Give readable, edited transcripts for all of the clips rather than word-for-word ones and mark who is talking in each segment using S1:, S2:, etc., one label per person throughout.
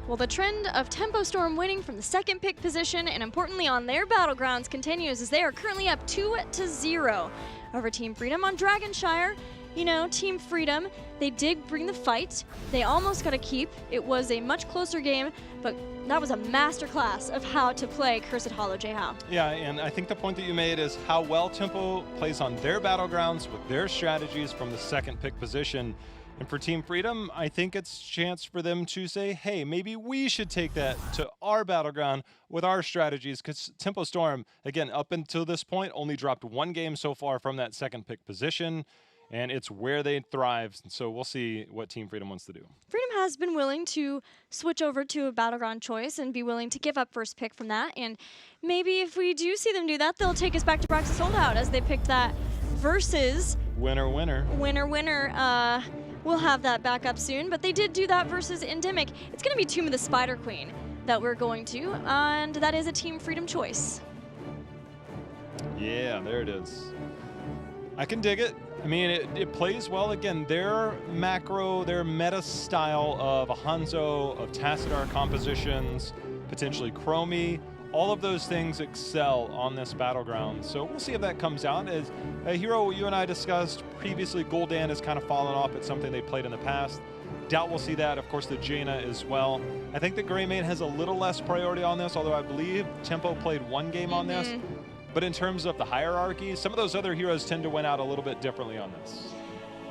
S1: Well, the trend of Tempo Storm winning from the second pick position and importantly on their battlegrounds continues as they are currently up 2-0 over Team Freedom on Dragonshire. You know, Team Freedom, they did bring the fight. They almost got a keep. It was a much closer game, but that was a masterclass of how to play Cursed Hollow J-How.
S2: Yeah, and I think the point that you made is how well Tempo plays on their battlegrounds with their strategies from the second pick position. And for Team Freedom, I think it's a chance for them to say, hey, maybe we should take that to our battleground with our strategies, because Tempo Storm, again, up until this point, only dropped one game so far from that second pick position, and it's where they thrive. So we'll see what Team Freedom wants to do.
S1: Freedom has been willing to switch over to a battleground choice and be willing to give up first pick from that, and maybe if we do see them do that, they'll take us back to Praxis Holdout as they picked that versus...
S2: Winner, winner.
S1: Winner, winner. We'll have that back up soon, but they did do that versus Endemic. It's going to be Tomb of the Spider Queen that we're going to, and that is a Team Freedom choice.
S2: Yeah, there it is. I can dig it. I mean, it plays well. Again, their macro, their meta style of a Hanzo, of Tassadar compositions, potentially Chromie, all of those things excel on this battleground. So we'll see if that comes out. As a hero you and I discussed previously, Gul'dan has kind of fallen off. It's something they played in the past. Doubt we'll see that. Of course, the Jaina as well. I think the Greymane has a little less priority on this, although I believe Tempo played one game on this. But in terms of the hierarchy, some of those other heroes tend to win out a little bit differently on this.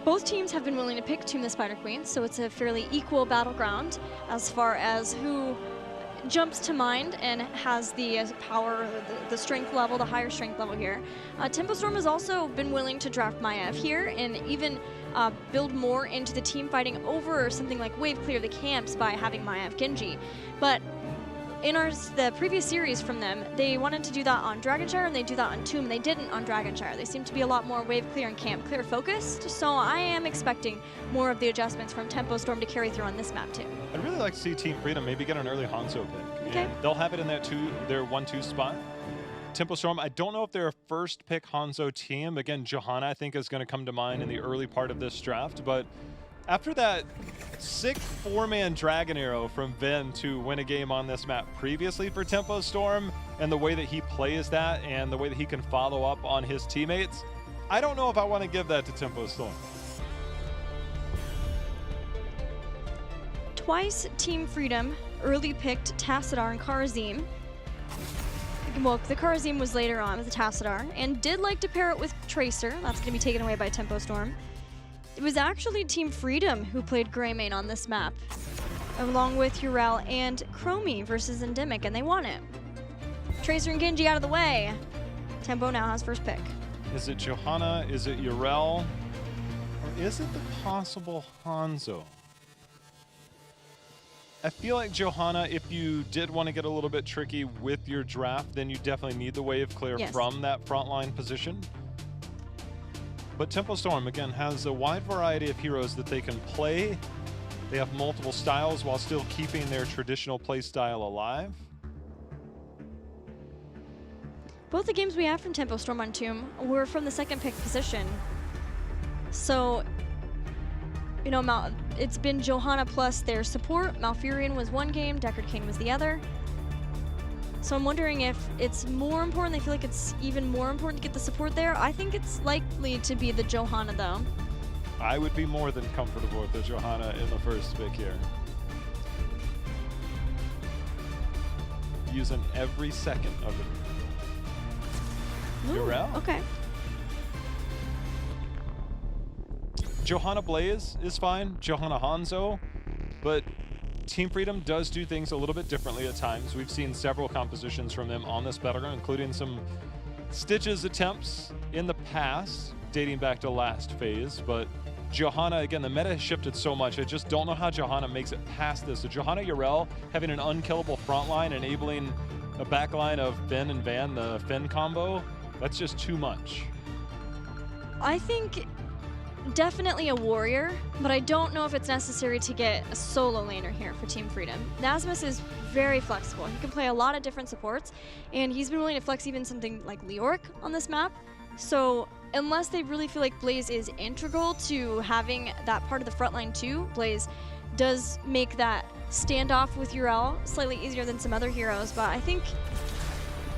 S1: Both teams have been willing to pick Tomb of the Spider Queen, so it's a fairly equal battleground as far as who jumps to mind and has the power, the strength level, the higher strength level here. Tempo Storm has also been willing to draft Maiev here and even build more into the team fighting over something like Wave Clear the camps by having Maiev Genji. But in the previous series from them, they wanted to do that on Dragonshire and they do that on Tomb. They didn't on Dragonshire. They seem to be a lot more Wave Clear and Camp Clear focused, so I am expecting more of the adjustments from Tempo Storm to carry through on this map too.
S2: I'd really like to see Team Freedom maybe get an early Hanzo pick.
S1: Okay.
S2: And they'll have it in their 1-2 spot. Tempo Storm, I don't know if they're a first pick Hanzo team. Again, Johanna I think is going to come to mind in the early part of this draft, but after that sick 4-man Dragon Arrow from Ven to win a game on this map previously for Tempo Storm, and the way that he plays that and the way that he can follow up on his teammates, I don't know if I want to give that to Tempo Storm.
S1: Twice Team Freedom early picked Tassadar and Karazim. Well, the Karazim was later on with the Tassadar, and did like to pair it with Tracer. That's going to be taken away by Tempo Storm. It was actually Team Freedom who played Greymane on this map, along with Urel and Chromie versus Endemic, and they won it. Tracer and Genji out of the way. Tempo now has first pick.
S2: Is it Johanna? Is it Urel? Or is it the possible Hanzo? I feel like Johanna, if you did want to get a little bit tricky with your draft, then you definitely need the Wave Clear from that frontline position. But Tempo Storm, again, has a wide variety of heroes that they can play. They have multiple styles while still keeping their traditional play style alive.
S1: Both the games we have from Tempo Storm on Tomb were from the second pick position. So, you know, it's been Johanna plus their support. Malfurion was one game, Deckard Cain was the other. So I'm wondering if it's more important, they feel like it's even more important to get the support there. I think it's likely to be the Johanna though.
S2: I would be more than comfortable with the Johanna in the first pick here. Using every second of it. You're out.
S1: Okay.
S2: Johanna Blaze is fine, Johanna Hanzo, but Team Freedom does do things a little bit differently at times. We've seen several compositions from them on this battleground, including some Stitches attempts in the past, dating back to last phase, but Johanna, again, the meta has shifted so much. I just don't know how Johanna makes it past this. So Johanna Urel having an unkillable front line, enabling a backline of Fen and Van, the Fen combo, that's just too much.
S1: I think definitely a warrior, but I don't know if it's necessary to get a solo laner here for Team Freedom. Nasmus is very flexible. He can play a lot of different supports, and he's been willing to flex even something like Leoric on this map. So unless they really feel like Blaze is integral to having that part of the front line too, Blaze does make that standoff with Urel slightly easier than some other heroes, but I think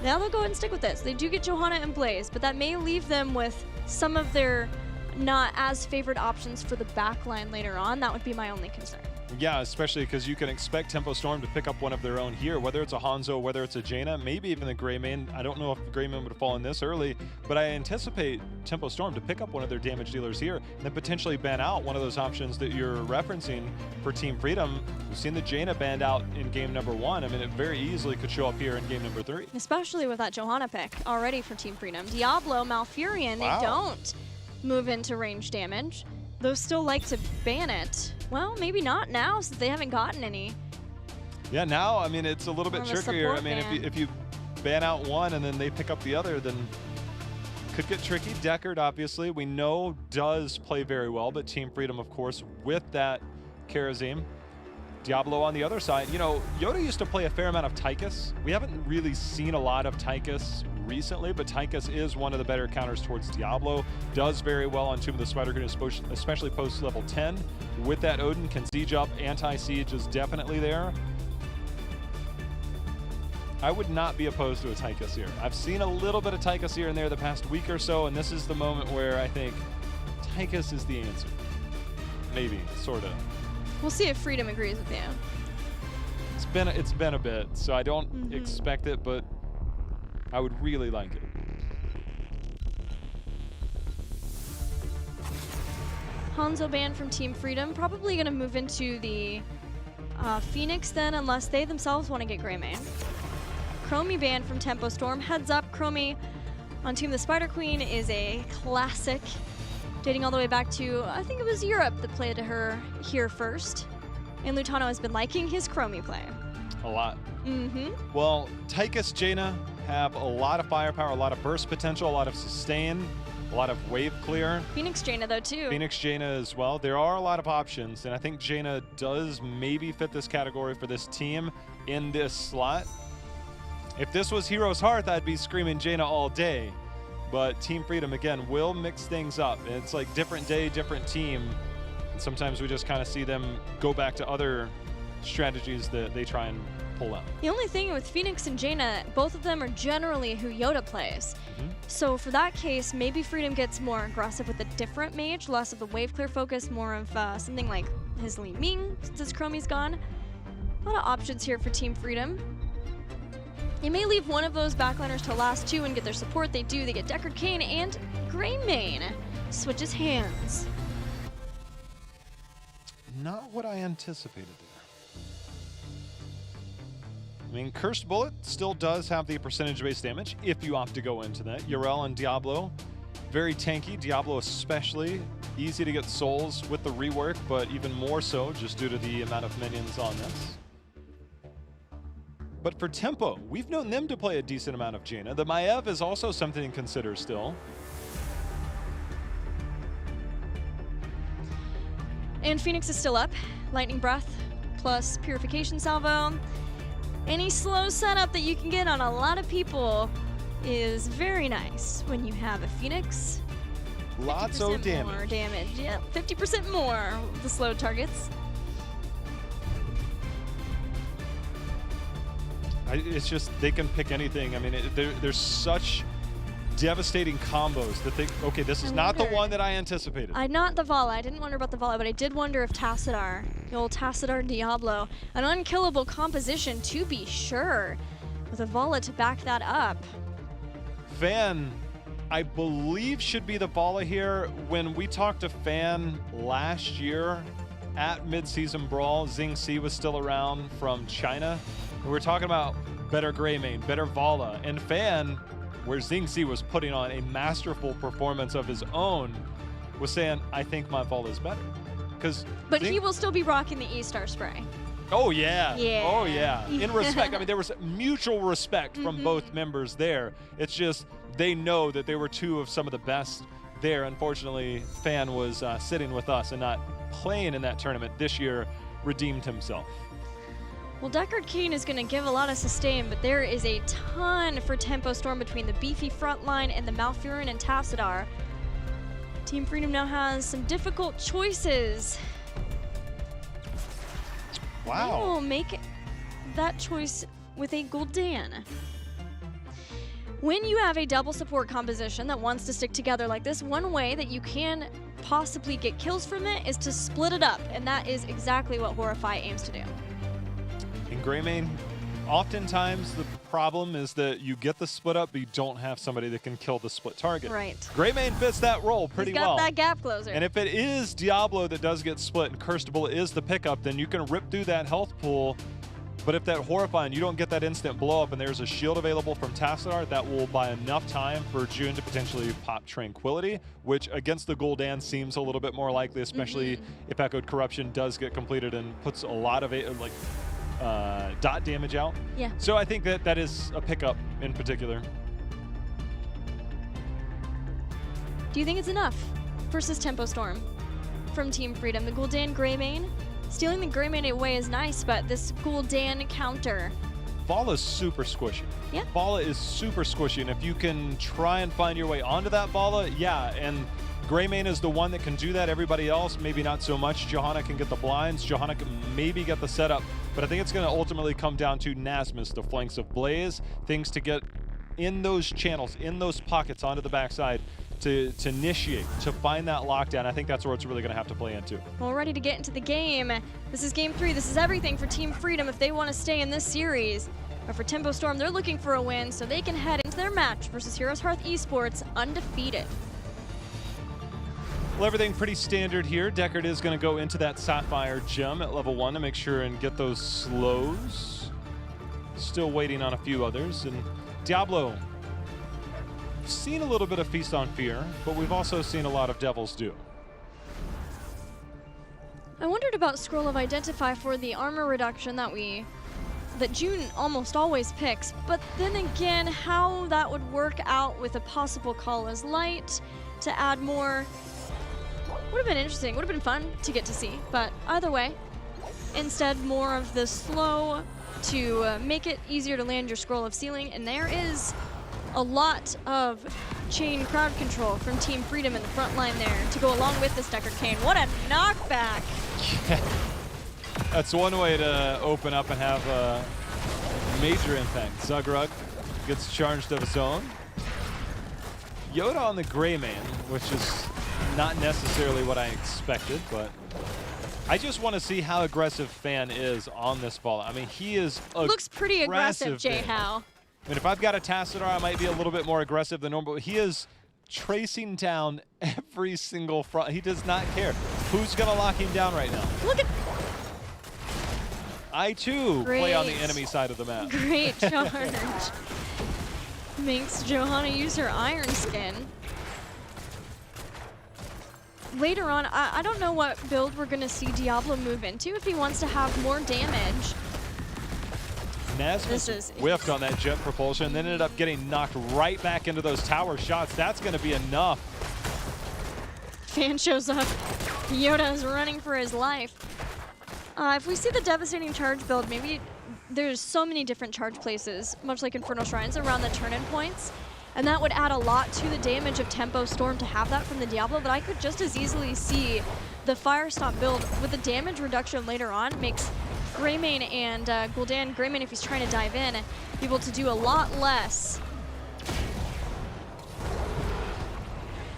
S1: now they'll go ahead and stick with this. They do get Johanna and Blaze, but that may leave them with some of their not as favored options for the backline later on. That would be my only concern.
S2: Yeah, especially because you can expect Tempo Storm to pick up one of their own here, whether it's a Hanzo, whether it's a Jaina, maybe even the Greymane. I don't know if Greymane would fall in this early, but I anticipate Tempo Storm to pick up one of their damage dealers here and then potentially ban out one of those options that you're referencing for Team Freedom. We've seen the Jaina banned out in game number 1. I mean, it very easily could show up here in game number 3.
S1: Especially with that Johanna pick already for Team Freedom. Diablo, Malfurion,
S2: Wow.
S1: They don't move into range damage. Those still like to ban it. Well, maybe not now since they haven't gotten any.
S2: Yeah, now, I mean, it's a little bit
S1: More of a
S2: trickier. I
S1: support
S2: mean,
S1: ban.
S2: if you ban out one and then they pick up the other, then could get tricky. Deckard, obviously, we know does play very well, but Team Freedom, of course, with that Karazim. Diablo on the other side. You know, Yoda used to play a fair amount of Tychus. We haven't really seen a lot of Tychus recently, but Tychus is one of the better counters towards Diablo. Does very well on Tomb of the Spider Queen, especially post level 10. With that Odin, can siege up. Anti-siege is definitely there. I would not be opposed to a Tychus here. I've seen a little bit of Tychus here and there the past week or so, and this is the moment where I think Tychus is the answer. Maybe, sort of.
S1: We'll see if Freedom agrees with you.
S2: It's been a bit, so I don't expect it, but I would really like it.
S1: Hanzo banned from Team Freedom, probably going to move into the Phoenix then, unless they themselves want to get Greymane. Chromie banned from Tempo Storm. Heads up, Chromie on Tomb of the Spider Queen is a classic, dating all the way back to, I think it was Europe that played her here first. And Lutano has been liking his Chromie play.
S2: A lot. Well, Tychus, Jaina have a lot of firepower, a lot of burst potential, a lot of sustain, a lot of wave clear.
S1: Phoenix Jaina though too.
S2: Phoenix Jaina as well. There are a lot of options, and I think Jaina does maybe fit this category for this team in this slot. If this was Heroes Hearth, I'd be screaming Jaina all day. But Team Freedom, again, will mix things up. It's like different day, different team. And sometimes we just kind of see them go back to other strategies that they try and pull out.
S1: The only thing with Phoenix and Jaina, both of them are generally who Yoda plays. So for that case, maybe Freedom gets more aggressive with a different mage, less of the wave clear focus, more of something like his Li Ming, since Chromie's gone. A lot of options here for Team Freedom. They may leave one of those backliners to last two and get their support. They do. They get Deckard Cain and Greymane. Switches hands.
S2: Not what I anticipated there. I mean, Cursed Bullet still does have the percentage-based damage if you opt to go into that. Urel and Diablo, very tanky. Diablo especially. Easy to get souls with the rework, but even more so just due to the amount of minions on this. But for Tempo, we've known them to play a decent amount of Jaina. The Maiev is also something to consider still.
S1: And Phoenix is still up. Lightning Breath plus Purification Salvo. Any slow setup that you can get on a lot of people is very nice when you have a Phoenix.
S2: Lots of damage.
S1: More damage. Yeah, 50% more with the slow targets.
S2: It's just, they can pick anything. I mean, there's such devastating combos that they, okay, this is not the one that I anticipated.
S1: Not the Vala. I didn't wonder about the Vala, but I did wonder if Tassadar, the old Tassadar Diablo, an unkillable composition to be sure, with a Vala to back that up.
S2: Fan, I believe, should be the Vala here. When we talked to Fan last year at Mid-Season Brawl, Xing Si was still around from China. We were talking about better Greymane, better Vala, and Fan, where Xing Si was putting on a masterful performance of his own, was saying, I think my Vala is better.
S1: But he will still be rocking the E-Star spray.
S2: Oh, yeah.
S1: Yeah.
S2: Oh, yeah. In respect. I mean, there was mutual respect from both members there. It's just they know that they were two of some of the best there. Unfortunately, Fan was sitting with us and not playing in that tournament this year, redeemed himself.
S1: Well, Deckard Cain is going to give a lot of sustain, but there is a ton for Tempo Storm between the beefy front line and the Malfurion and Tassadar. Team Freedom now has some difficult choices.
S2: Wow.
S1: They will make that choice with a Gul'dan. When you have a double support composition that wants to stick together like this, one way that you can possibly get kills from it is to split it up, and that is exactly what Horrify aims to do.
S2: In Greymane, oftentimes the problem is that you get the split up, but you don't have somebody that can kill the split target.
S1: Right.
S2: Greymane fits that role pretty
S1: He's got
S2: well.
S1: that gap closer.
S2: And if it is Diablo that does get split and Curstable is the pickup, then you can rip through that health pool. But if that Horrify and you don't get that instant blow up and there's a shield available from Tassadar, that will buy enough time for June to potentially pop Tranquility, which against the Gul'dan seems a little bit more likely, especially if Echoed Corruption does get completed and puts a lot of dot damage out.
S1: Yeah.
S2: So I think that is a pickup in particular.
S1: Do you think it's enough versus Tempo Storm from Team Freedom? The Gul'dan Greymane, stealing the Greymane away is nice, but this Gul'dan counter.
S2: Bala is super squishy.
S1: Yeah.
S2: Bala is super squishy, and if you can try and find your way onto that Bala, yeah, and Greymane is the one that can do that. Everybody else, maybe not so much. Johanna can get the blinds. Johanna can maybe get the setup, but I think it's going to ultimately come down to Nasmus, the flanks of Blaze, things to get in those channels, in those pockets onto the backside to initiate, to find that lockdown. I think that's where it's really going to have to play into.
S1: Well, ready to get into the game. This is game 3. This is everything for Team Freedom if they want to stay in this series. But for Tempo Storm, they're looking for a win so they can head into their match versus Heroes Hearth Esports undefeated.
S2: Well, everything pretty standard here. Deckard is going to go into that Sapphire gem at level 1 to make sure and get those slows. Still waiting on a few others. And Diablo, we've seen a little bit of Feast on Fear, but we've also seen a lot of Devil's Due.
S1: I wondered about Scroll of Identify for the armor reduction that June almost always picks, but then again, how that would work out with a possible Call as Light to add more would have been interesting, would have been fun to get to see, but either way, instead more of the slow to make it easier to land your Scroll of Sealing, and there is a lot of chain crowd control from Team Freedom in the front line there to go along with this Deckard Cain. What a knockback!
S2: Yeah. That's one way to open up and have a major impact. Zugrug gets charged of his own. Yoda on the Greymane, which is not necessarily what I expected, but I just want to see how aggressive Fan is on this ball. I mean, he is
S1: looks pretty aggressive, Jay
S2: Fan.
S1: Howe.
S2: I mean, if I've got a Tassadar, I might be a little bit more aggressive than normal, but he is tracing down every single front. He does not care. Who's going to lock him down right now?
S1: Look at...
S2: I, too, play on the enemy side of the map.
S1: Great charge. Makes Johanna use her Iron Skin. Later on, I don't know what build we're going to see Diablo move into if he wants to have more damage.
S2: Nasmus whiffed on that jet propulsion, then ended up getting knocked right back into those tower shots. That's going to be enough.
S1: Fan shows up. Yoda is running for his life. If we see the Devastating Charge build, maybe there's so many different charge places, much like Infernal Shrines, around the turn-in points. And that would add a lot to the damage of Tempo Storm to have that from the Diablo, but I could just as easily see the Fire Stomp build with the damage reduction later on makes Greymane and Gul'dan Greymane, if he's trying to dive in, be able to do a lot less.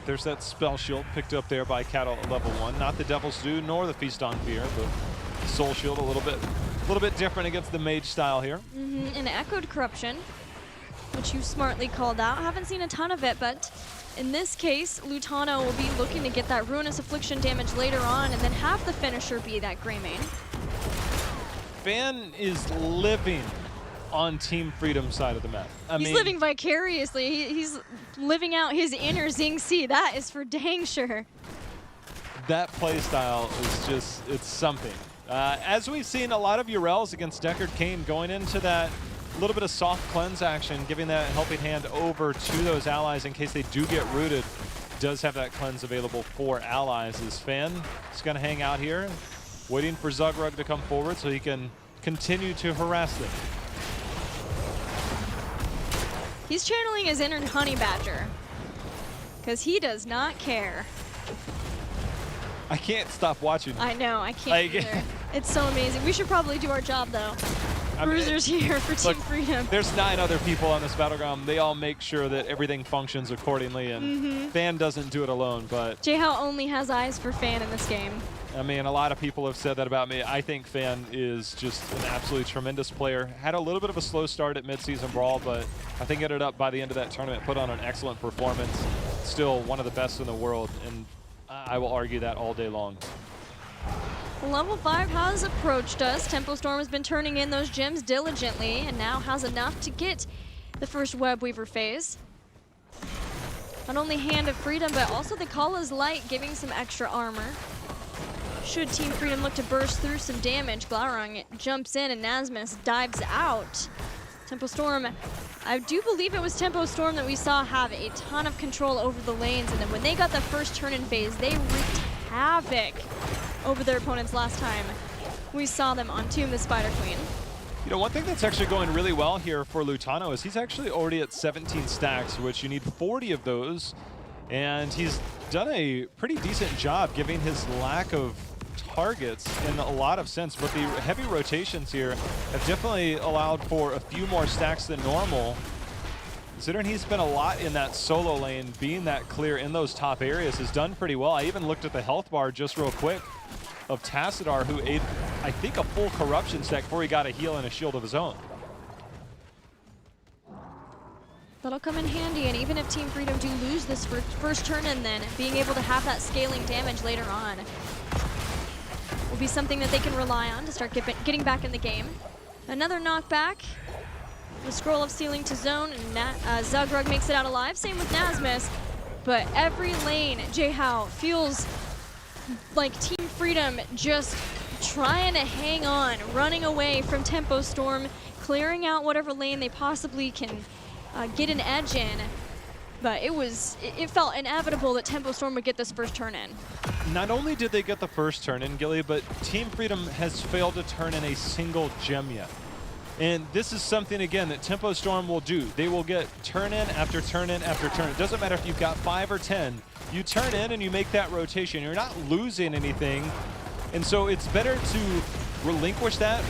S2: There's that Spell Shield picked up there by Cattle at level 1. Not the Devil's Due nor the Feast on Fear, but Soul Shield a little bit different against the mage style here.
S1: And Echoed Corruption, which you smartly called out. Haven't seen a ton of it, but in this case, Lutano will be looking to get that Ruinous Affliction damage later on, and then have the finisher be that Greymane.
S2: Fan is living on Team Freedom side of the map.
S1: He's living vicariously. He's living out his inner Zing C. That is for dang sure.
S2: That play style is just, it's something. As we've seen a lot of Urels against Deckard Cain going into that little bit of soft cleanse action, giving that helping hand over to those allies in case they do get rooted. Does have that cleanse available for allies. As Fan is going to hang out here, waiting for Zugrug to come forward so he can continue to harass them.
S1: He's channeling his inner Honey Badger, because he does not care.
S2: I can't stop watching.
S1: I know, I can't either. It's so amazing. We should probably do our job, though. Bruisers here for Team Freedom.
S2: There's 9 other people on this battleground. They all make sure that everything functions accordingly, and Fan doesn't do it alone. But
S1: J-How only has eyes for Fan in this game.
S2: I mean, a lot of people have said that about me. I think Fan is just an absolutely tremendous player. Had a little bit of a slow start at midseason brawl, but I think ended up by the end of that tournament, put on an excellent performance. Still one of the best in the world, and I will argue that all day long.
S1: Level 5 has approached us. Tempo Storm has been turning in those gems diligently and now has enough to get the first Web Weaver phase. Not only Hand of Freedom, but also the Kala's Light giving some extra armor. Should Team Freedom look to burst through some damage, Glaurung jumps in and Nasmus dives out. Tempo Storm, I do believe it was Tempo Storm that we saw have a ton of control over the lanes, and then when they got the first turn-in phase, they wreaked havoc over their opponents last time we saw them on Tomb the Spider Queen.
S2: You know, one thing that's actually going really well here for Lutano is he's actually already at 17 stacks, which you need 40 of those, and he's done a pretty decent job giving his lack of targets in a lot of sense, but the heavy rotations here have definitely allowed for a few more stacks than normal. Considering he's been a lot in that solo lane, being that clear in those top areas has done pretty well. I even looked at the health bar just real quick of Tassadar, who ate, I think, a full corruption stack before he got a heal and a shield of his own.
S1: That'll come in handy, and even if Team Freedom do lose this first turn-in, then being able to have that scaling damage later on will be something that they can rely on to start getting back in the game. Another knockback. The Scroll of Sealing to zone, and Zugrug makes it out alive. Same with Nasmus. But every lane, J-How feels like Team Freedom just trying to hang on, running away from Tempo Storm, clearing out whatever lane they possibly can get an edge in. But it felt inevitable that Tempo Storm would get this first turn in.
S2: Not only did they get the first turn in, Gilly, but Team Freedom has failed to turn in a single gem yet. And this is something, again, that Tempo Storm will do. They will get turn in after turn in after turn. It doesn't matter if you've got 5 or 10. You turn in and you make that rotation. You're not losing anything. And so it's better to relinquish that,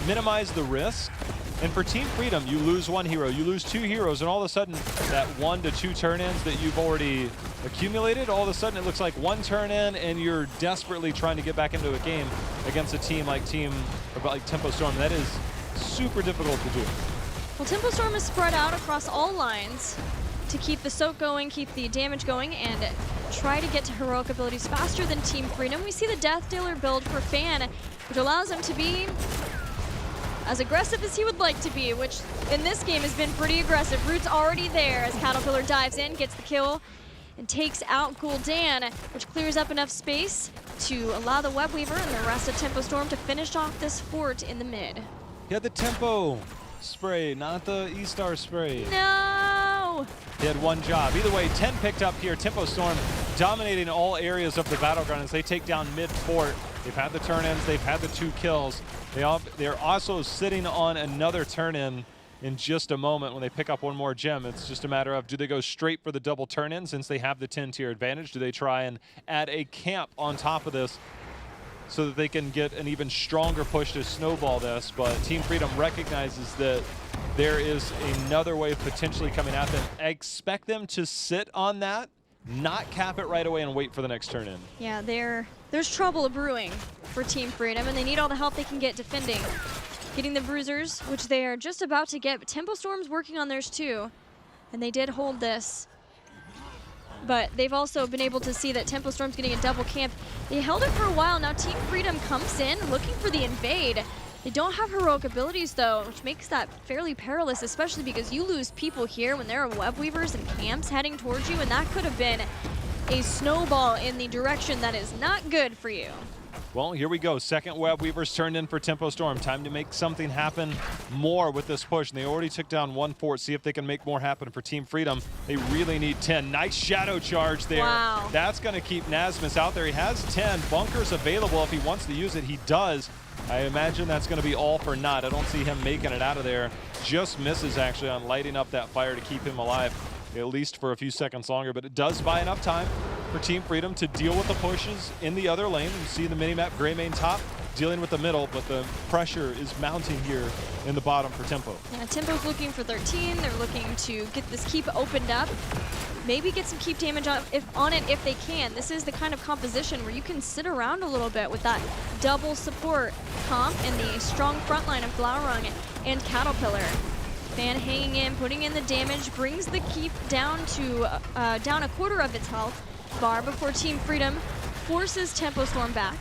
S2: minimize the risk. And for Team Freedom, you lose 1 hero, you lose 2 heroes, and all of a sudden, that 1 to 2 turn-ins that you've already accumulated, all of a sudden it looks like 1 turn-in, and you're desperately trying to get back into a game against a team like Tempo Storm. That is super difficult to do.
S1: Well, Tempo Storm is spread out across all lines to keep the soak going, keep the damage going, and try to get to heroic abilities faster than Team Freedom. We see the Death Dealer build for Fan, which allows him to be as aggressive as he would like to be, which in this game has been pretty aggressive. Root's already there as Caterpillar dives in, gets the kill, and takes out Gul'dan, which clears up enough space to allow the Web Weaver and the rest of Tempo Storm to finish off this fort in the mid.
S2: He had the Tempo spray, not the E-Star spray.
S1: No!
S2: He had 1 job. Either way, 10 picked up here. Tempo Storm dominating all areas of the battleground as they take down mid-fort. They've had the turn-ins, they've had the 2 kills. They're also sitting on another turn-in in just a moment when they pick up 1 more gem. It's just a matter of, do they go straight for the double turn-in since they have the 10-tier advantage? Do they try and add a camp on top of this so that they can get an even stronger push to snowball this? But Team Freedom recognizes that there is another wave potentially coming at them. I expect them to sit on that, not cap it right away and wait for the next turn in.
S1: Yeah, there's trouble brewing for Team Freedom, and they need all the help they can get defending. Getting the bruisers, which they are just about to get, but Tempo Storm's working on theirs too, and they did hold this. But they've also been able to see that Tempo Storm's getting a double camp. They held it for a while. Now Team Freedom comes in looking for the invade. They don't have heroic abilities though, which makes that fairly perilous, especially because you lose people here when there are Web Weavers and camps heading towards you, and that could have been a snowball in the direction that is not good for you.
S2: Well, here we go. Second Web Weavers turned in for Tempo Storm. Time to make something happen more with this push. And they already took down 1 fort. See if they can make more happen for Team Freedom. They really need 10. Nice shadow charge there.
S1: Wow.
S2: That's going to keep Nasmus out there. He has 10 bunkers available if he wants to use it. He does. I imagine that's going to be all for naught. I don't see him making it out of there. Just misses, actually, on lighting up that fire to keep him alive, at least for a few seconds longer. But it does buy enough time for Team Freedom to deal with the pushes in the other lane. You see the minimap, gray main top, dealing with the middle, but the pressure is mounting here in the bottom for Tempo.
S1: Yeah, Tempo's looking for 13. They're looking to get this keep opened up. Maybe get some keep damage on it if they can. This is the kind of composition where you can sit around a little bit with that double support comp and the strong front line of Glaurung and Caterpillar. Fan hanging in, putting in the damage, brings the keep down to down a quarter of its health bar before Team Freedom forces Tempo Storm back.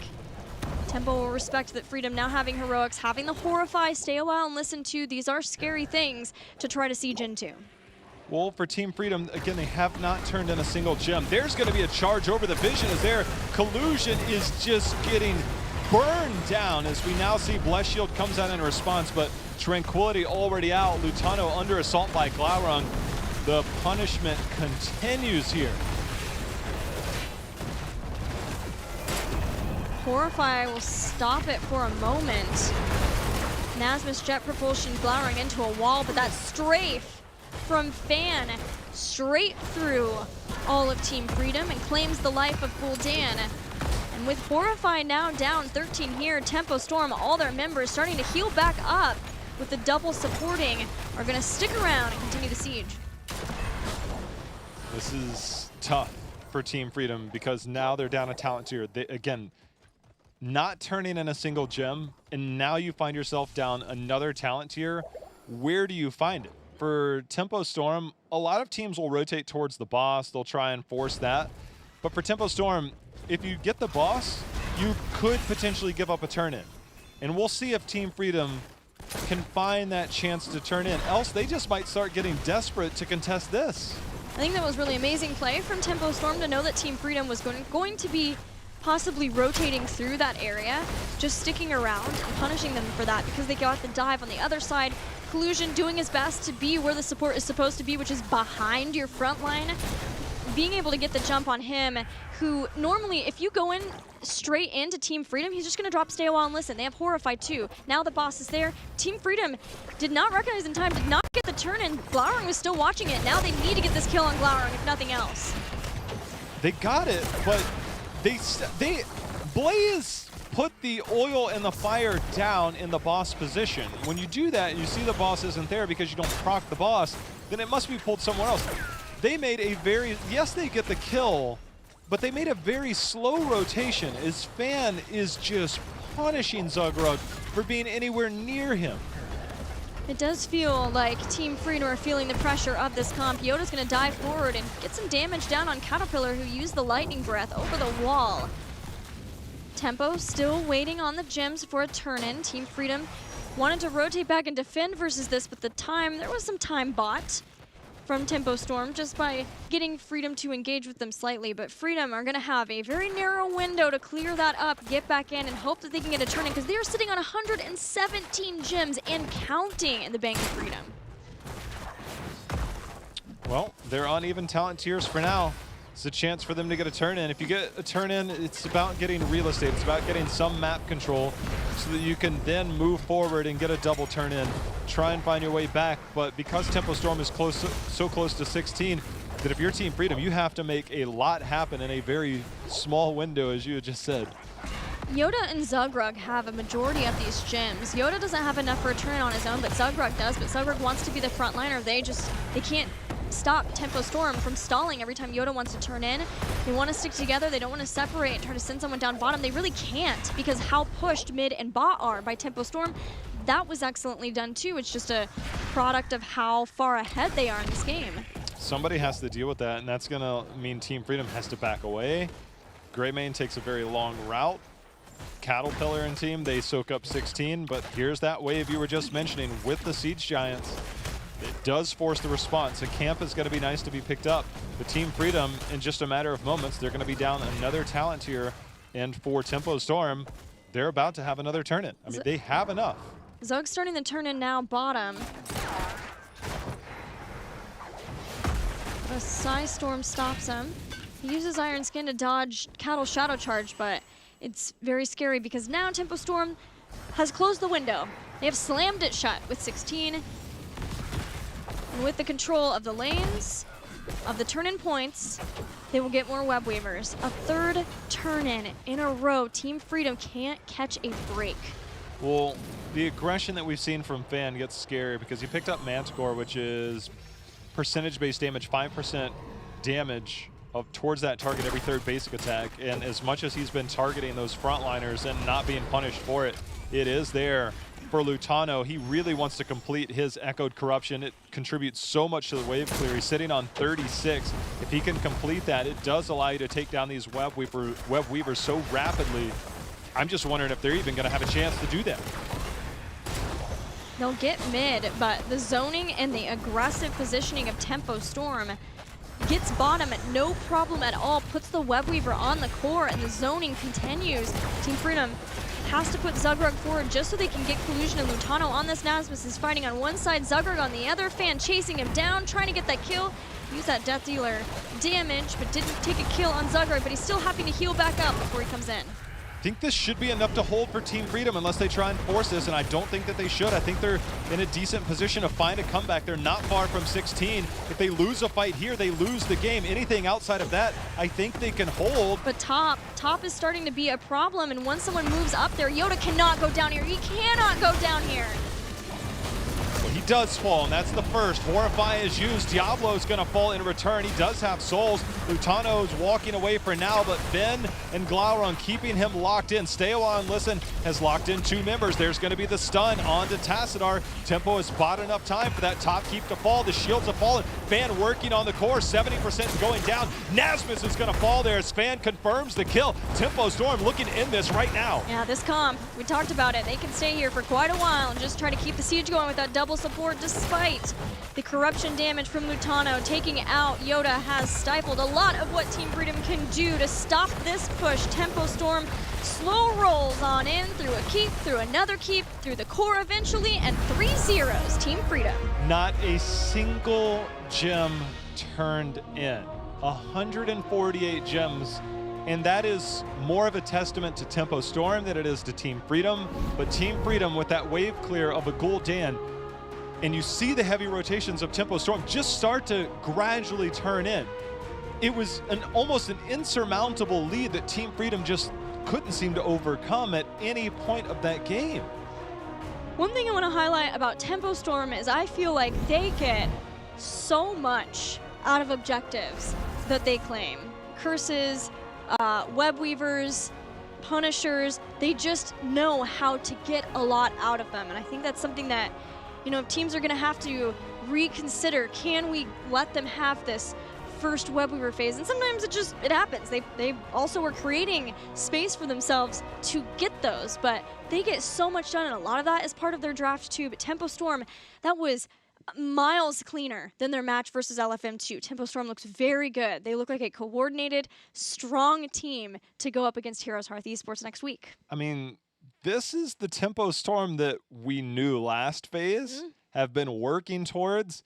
S1: Tempo will respect that Freedom now having heroics, having the Horrify, stay a while and listen to. These are scary things to try to siege into.
S2: Well, for Team Freedom, again, they have not turned in a single gem. There's going to be a charge over the vision as their collusion is just getting burned down as we now see Bless Shield comes out in response, but Tranquility already out. Lutano under assault by Glaurung. The punishment continues here.
S1: Horrify will stop it for a moment. Nasmus jet propulsion Glaurung into a wall, but that strafe from Fan straight through all of Team Freedom and claims the life of Gul'dan. And with Horrify now down 13 here, Tempo Storm, all their members starting to heal back up with the double supporting, are going to stick around and continue the siege.
S2: This is tough for Team Freedom because now they're down a talent tier. They, again, not turning in a single gem, and now you find yourself down another talent tier. Where do you find it? For Tempo Storm, a lot of teams will rotate towards the boss. They'll try and force that. But for Tempo Storm, if you get the boss, you could potentially give up a turn in. And we'll see if Team Freedom can find that chance to turn in. Else they just might start getting desperate to contest this.
S1: I think that was really amazing play from Tempo Storm to know that Team Freedom was going to be possibly rotating through that area, just sticking around and punishing them for that because they got the dive on the other side. Collusion doing his best to be where the support is supposed to be, which is behind your front line. Being able to get the jump on him, who normally, if you go in straight into Team Freedom, he's just going to drop stay a while and listen. They have Horrify too. Now the boss is there. Team Freedom did not recognize in time, did not get the turn in. Glaurung was still watching it. Now they need to get this kill on Glaurung, if nothing else.
S2: They got it, but Blaze put the oil and the fire down in the boss position. When you do that, you see the boss isn't there because you don't proc the boss, then it must be pulled somewhere else. They made a very, yes, they get the kill, but they made a very slow rotation as Fan is just punishing Zugrug for being anywhere near him.
S1: It does feel like Team Freedom are feeling the pressure of this comp. Yoda's going to dive forward and get some damage down on Caterpillar, who used the Lightning Breath over the wall. Tempo still waiting on the gems for a turn-in. Team Freedom wanted to rotate back and defend versus this, but there was some time bought from Tempo Storm just by getting Freedom to engage with them slightly. But Freedom are going to have a very narrow window to clear that up, get back in, and hope that they can get a turn in, because they are sitting on 117 gems and counting in the Bank of Freedom.
S2: Well, they're on even talent tiers for now. It's a chance for them to get a turn in. If you get a turn in, it's about getting real estate. It's about getting some map control so that you can then move forward and get a double turn in. Try and find your way back. But because Tempo Storm is so close to 16, that if you're Team Freedom, you have to make a lot happen in a very small window, as you had just said.
S1: Yoda and Zugrug have a majority of these gems. Yoda doesn't have enough for a turn on his own, but Zugrug does. But Zugrug wants to be the frontliner. They can't stop Tempo Storm from stalling every time Yoda wants to turn in. They want to stick together. They don't want to separate and try to send someone down bottom. They really can't, because how pushed mid and bot are by Tempo Storm. That was excellently done too. It's just a product of how far ahead they are in this game.
S2: Somebody has to deal with that, and that's going to mean Team Freedom has to back away. Greymane takes a very long route. Caterpillar and team, they soak up 16, but here's that wave you were just mentioning with the Siege Giants. It does force the response. A camp is going to be nice to be picked up. The Team Freedom, in just a matter of moments, they're going to be down another talent tier. And for Tempo Storm, they're about to have another turn-in. I mean, they have enough.
S1: Zug's starting the turn-in now, bottom. A Psy Storm stops him. He uses Iron Skin to dodge Cattle Shadow Charge, but it's very scary because now Tempo Storm has closed the window. They have slammed it shut with 16. And with the control of the lanes, of the turn-in points, they will get more web weavers. A third turn in a row. Team Freedom can't catch a break.
S2: Well, the aggression that we've seen from Fan gets scary because he picked up Manticore, which is percentage-based damage, 5% damage towards that target every third basic attack. And as much as he's been targeting those frontliners and not being punished for it, it is there for Lutano. He really wants to complete his Echoed Corruption. It contributes so much to the wave clear. He's sitting on 36. If he can complete that, it does allow you to take down these web weavers so rapidly. I'm just wondering if they're even going to have a chance to do that.
S1: They'll get mid, but the zoning and the aggressive positioning of Tempo Storm gets bottom at no problem at all, puts the web weaver on the core, and the zoning continues. Team Freedom has to put Zugrug forward just so they can get collusion, and Lutano on this Nasmus is fighting on one side, Zugrug on the other, Fan chasing him down, trying to get that kill. Use that Death Dealer damage, but didn't take a kill on Zugrug, but he's still happy to heal back up before he comes in.
S2: I think this should be enough to hold for Team Freedom unless they try and force this, and I don't think that they should. I think they're in a decent position to find a comeback. They're not far from 16. If they lose a fight here, they lose the game. Anything outside of that, I think they can hold.
S1: But top is starting to be a problem, and once someone moves up there, Yoda cannot go down here. He cannot go down here.
S2: Well, he does fall, and that's the first. Horrify is used. Diablo's going to fall in return. He does have souls. Lutano's walking away for now, but Ben and Glauron keeping him locked in. Stay a while and listen has locked in 2 members. There's going to be the stun onto Tassadar. Tempo has bought enough time for that top keep to fall. The shields have fallen. Fan working on the core. 70% going down. Nasmus is going to fall there as Fan confirms the kill. Tempo Storm looking in this right now.
S1: Yeah, this comp, we talked about it. They can stay here for quite a while and just try to keep the siege going with that double support despite the corruption damage from Lutano. Taking out Yoda has stifled a lot of what Team Freedom can do to stop this push. Tempo Storm slow rolls on in through a keep, through another keep, through the core eventually, and 3-0 Team Freedom.
S2: Not a single gem turned in. 148 gems. And that is more of a testament to Tempo Storm than it is to Team Freedom. But Team Freedom with that wave clear of a Gul'dan, and you see the heavy rotations of Tempo Storm just start to gradually turn in. It was almost an insurmountable lead that Team Freedom just couldn't seem to overcome at any point of that game.
S1: One thing I want to highlight about Tempo Storm is I feel like they get so much out of objectives that they claim. Curses, web weavers, punishers, they just know how to get a lot out of them. And I think that's something that, you know, teams are going to have to reconsider. Can we let them have this first web weaver phase? And sometimes it happens. They also were creating space for themselves to get those, but they get so much done, and a lot of that is part of their draft too. But Tempo Storm, that was miles cleaner than their match versus LFM2. Tempo Storm looks very good. They look like a coordinated, strong team to go up against Heroes Hearth Esports next week.
S2: I mean, this is the Tempo Storm that we knew last phase, have been working towards.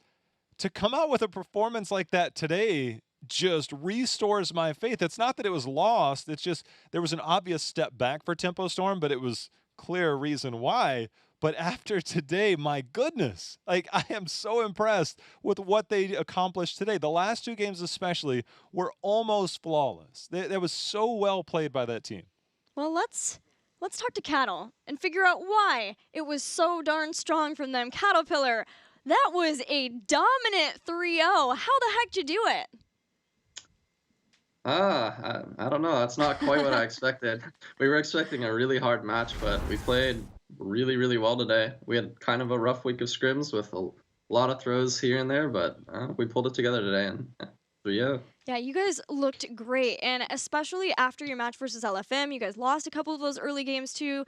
S2: To come out with a performance like that today just restores my faith. It's not that it was lost. It's just there was an obvious step back for Tempo Storm, but it was clear reason why. But after today, my goodness, like, I am so impressed with what they accomplished today. The last 2 games especially were almost flawless. That was so well played by that team.
S1: Well, let's talk to Cattle and figure out why it was so darn strong from them. Caterpillar, that was a dominant 3-0. How the heck did you do it?
S3: I don't know. That's not quite what I expected. We were expecting a really hard match, but we played really, really well today. We had kind of a rough week of scrims with a lot of throws here and there, but we pulled it together today, and so yeah.
S1: Yeah, you guys looked great, and especially after your match versus LFM, you guys lost a couple of those early games too.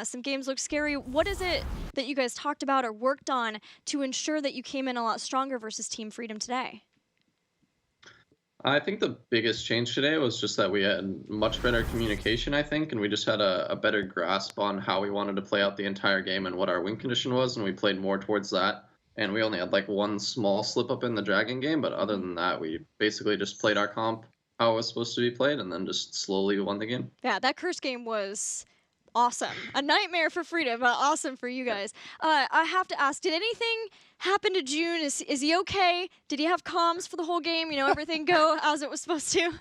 S1: Some games looked scary. What is it that you guys talked about or worked on to ensure that you came in a lot stronger versus Team Freedom today?
S3: I think the biggest change today was just that we had much better communication, I think, and we just had a better grasp on how we wanted to play out the entire game and what our win condition was, and we played more towards that. And we only had like one small slip up in the Dragon game, but other than that, we basically just played our comp how it was supposed to be played and then just slowly won the game.
S1: Yeah, that Curse game was Awesome. A nightmare for Frida, but awesome for you guys. I have to ask, did anything happen to June? Is he okay? Did he have comms for the whole game? You know, everything go as it was supposed to?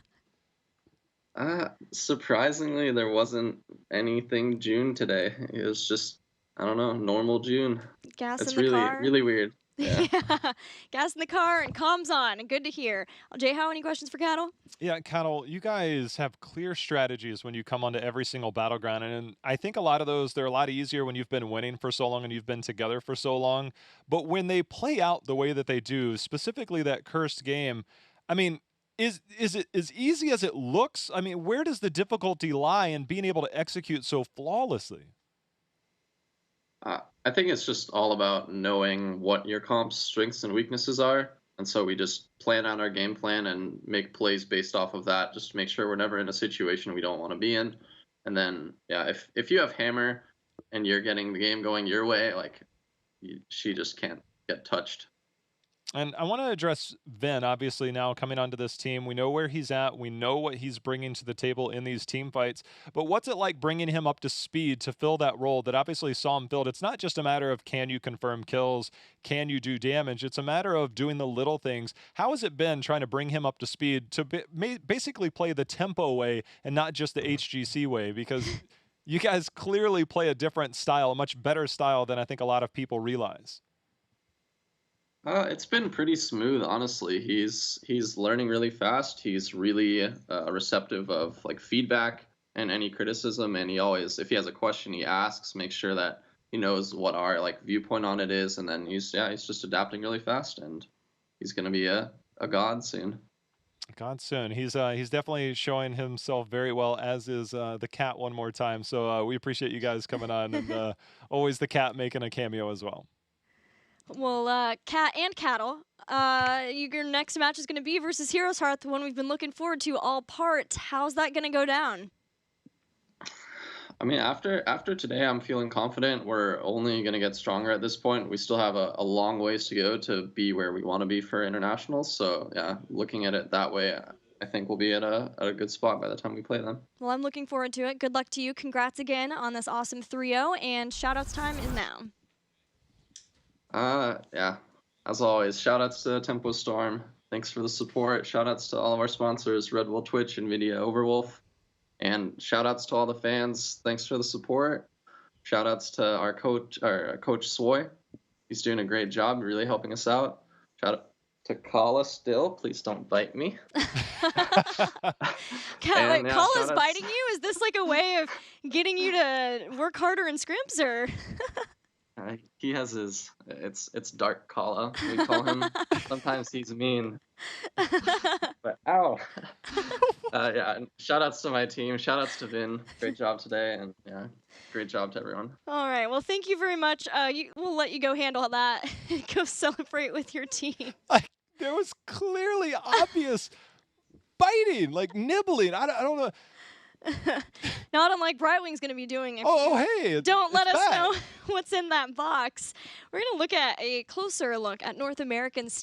S3: Surprisingly, there wasn't anything June today. It was just, I don't know, normal June.
S1: Gas
S3: It's
S1: in the
S3: really,
S1: car?
S3: really weird. Yeah.
S1: Yeah. Gas in the car and comms on. And good to hear. Jay, how any questions for Cattle?
S2: Yeah, Cattle, you guys have clear strategies when you come onto every single battleground. And I think a lot of those, they're a lot easier when you've been winning for so long and you've been together for so long. But when they play out the way that they do, specifically that cursed game, I mean, is it as easy as it looks? I mean, where does the difficulty lie in being able to execute so flawlessly?
S3: I think it's just all about knowing what your comp's strengths and weaknesses are. And so we just plan out our game plan and make plays based off of that, just to make sure we're never in a situation we don't want to be in. And then, yeah, if you have Hammer and you're getting the game going your way, like, she just can't get touched.
S2: And I want to address Vin, obviously, now coming onto this team. We know where he's at. We know what he's bringing to the table in these team fights. But what's it like bringing him up to speed to fill that role that obviously saw him filled? It's not just a matter of can you confirm kills, can you do damage? It's a matter of doing the little things. How has it been trying to bring him up to speed to basically play the tempo way and not just the HGC way? Because you guys clearly play a different style, a much better style than I think a lot of people realize.
S3: It's been pretty smooth, honestly. He's learning really fast. He's really receptive of like feedback and any criticism. And he always, if he has a question, he asks, makes sure that he knows what our like viewpoint on it is. And then he's just adapting really fast, and he's gonna be a god soon.
S2: God soon. He's definitely showing himself very well, as is the cat one more time. So we appreciate you guys coming on, and always the cat making a cameo as well.
S1: Well, Cat and Cattle, your next match is going to be versus Heroes Hearth, the one we've been looking forward to all part. How's that going to go down?
S3: I mean, after today, I'm feeling confident. We're only going to get stronger at this point. We still have a long ways to go to be where we want to be for internationals. So yeah, looking at it that way, I think we'll be at a good spot by the time we play them.
S1: Well, I'm looking forward to it. Good luck to you. Congrats again on this awesome 3-0, and shoutouts time is now.
S3: Yeah, as always, shoutouts to Tempo Storm. Thanks for the support. Shoutouts to all of our sponsors, Red Bull Twitch, NVIDIA, Overwolf. And shoutouts to all the fans. Thanks for the support. Shoutouts to our coach Swoy. He's doing a great job, really helping us out. Shout out to Kala still. Please don't bite me.
S1: Kala's biting you? Is this like a way of getting you to work harder in scrims, or?
S3: He has his, it's Dark Kala, we call him. Sometimes he's mean. But ow. Yeah, and shout outs to my team. Shout outs to Vin. Great job today, and yeah, great job to everyone.
S1: All right, well, thank you very much. We'll let you go handle that. Go celebrate with your team.
S2: There was clearly obvious biting, like nibbling. I don't know.
S1: Not unlike Brightwing's going to be doing.
S2: Hey!
S1: Don't let us know what's in that box. We're going to look at a closer look at North American